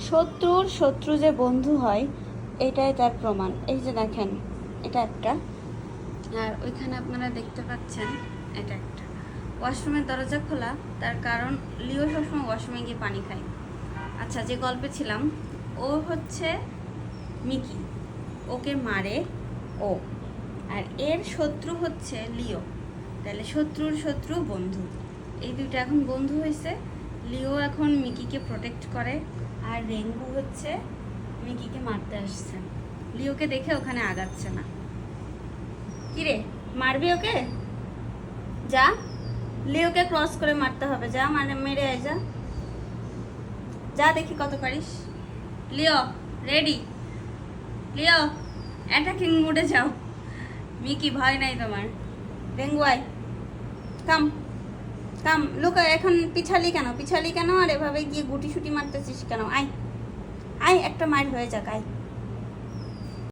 শত্রুর শত্রু যে বন্ধু হয় এটাই তার প্রমাণ। এই যে দেখেন, এটা একটা, আর ওইখানে আপনারা দেখতে পাচ্ছেন এটা একটা। ওয়াশরুমের দরজা খোলা, তার কারণ লিও সবসময় ওয়াশরুমে গিয়ে পানি খায়। আচ্ছা, যে গল্পে ছিলাম, ও হচ্ছে মিকি, ওকে মারে ও, আর এর শত্রু হচ্ছে লিও। তাহলে শত্রুর শত্রু বন্ধু, এই দুইটা এখন বন্ধু হয়েছে। লিও এখন মিকিকে প্রোটেক্ট করে, আর রেঙ্গু হচ্ছে মিকিকে মারতে আসছে। লিওকে দেখে ওখানে আগাচ্ছে না। কিরে, মারবি ওকে? যা, লিওকে ক্রস করে মারতে হবে, যা, মানে মেরে আয়, যা যা, দেখি কত পারিস। লিও রেডি, লিও অ্যাটাকিং মোডে যাও। মিকি ভয় নাই তোমার। রেঙ্গু আয়, কাম কাম। লুক, এখন পিছালি কেন, পিছালি কেন, আর এভাবে গিয়ে গুটি সুটি মারতেছিস কেন? আয় আয়, একটা মার হয়ে যাক, আয়।